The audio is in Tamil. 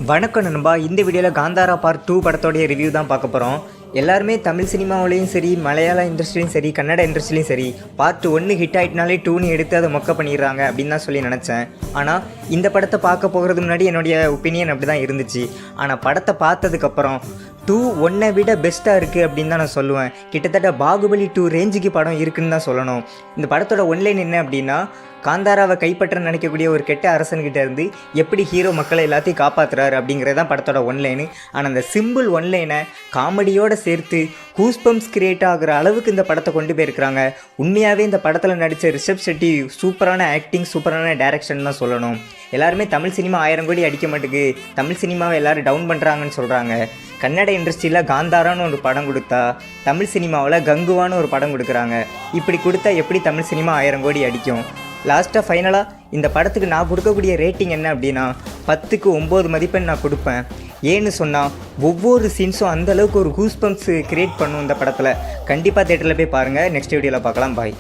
வணக்கம் நண்பா. இந்த வீடியோவில் காந்தாரா பார்ட் 2 படத்தோடைய ரிவ்யூ தான் பார்க்க போகிறோம். எல்லாருமே தமிழ் சினிமாவிலையும் சரி, மலையாள இண்டஸ்ட்ரியும் சரி, கன்னட இண்டஸ்ட்ரிலையும் சரி, பார்ட் 1 ஹிட் ஆகிட்டனாலே 2 எடுத்து அதை மொக்க பண்ணிடுறாங்க அப்படின்னு தான் சொல்லி நினச்சேன். ஆனால் இந்த படத்தை பார்க்க போகிறது முன்னாடி என்னுடைய ஒப்பீனியன் அப்படி தான் இருந்துச்சு. ஆனால் படத்தை பார்த்ததுக்கப்புறம் 2 1 விட பெஸ்ட்டாக இருக்குது அப்படின்னு தான் நான் சொல்லுவேன். கிட்டத்தட்ட பாகுபலி 2 ரேஞ்சுக்கு படம் இருக்குன்னு தான் சொல்லணும். இந்த படத்தோட ஒன்லைன் என்ன அப்படின்னா, காந்தாராவை கைப்பற்ற நினைக்கக்கூடிய ஒரு கெட்ட அரசன்கிட்ட இருந்து எப்படி ஹீரோ மக்களை எல்லாத்தையும் காப்பாற்றுறாரு அப்படிங்கிறது தான் படத்தோட ஒன்லைனு. ஆனால் அந்த சிம்பிள் ஒன்லைனை காமெடியோடு சேர்த்து கூஸ்பம்ஸ் கிரியேட் ஆகிற அளவுக்கு இந்த படத்தை கொண்டு போயிருக்கிறாங்க. உண்மையாகவே இந்த படத்தில் நடித்த ரிஷப் ஷெட்டி சூப்பரான ஆக்டிங், சூப்பரான டைரக்ஷன் தான் சொல்லணும். எல்லாருமே தமிழ் சினிமா 1000 கோடி அடிக்க மாட்டேங்குது, தமிழ் சினிமாவை எல்லோரும் டவுன் பண்ணுறாங்கன்னு சொல்கிறாங்க. கன்னட இண்டஸ்ட்ரியில் காந்தாரான்னு ஒரு படம் கொடுத்தா, தமிழ் சினிமாவில் கங்குவான்னு ஒரு படம் கொடுக்குறாங்க. இப்படி கொடுத்தா எப்படி தமிழ் சினிமா 1000 கோடி அடிக்கும்? லாஸ்ட்டாக ஃபைனலாக இந்த படத்துக்கு நான் கொடுக்கக்கூடிய ரேட்டிங் என்ன அப்படின்னா 10க்கு 9 மதிப்பெண் நான் கொடுப்பேன். ஏன்னு சொன்னால் ஒவ்வொரு சீன்ஸும் அந்தளவுக்கு ஒரு கூஸ்பம்ஸ் கிரியேட் பண்ணும் இந்த படத்தில். கண்டிப்பாக தேட்டரில் போய் பாருங்கள். நெக்ஸ்ட் வீடியோவில் பார்க்கலாம். பாய்.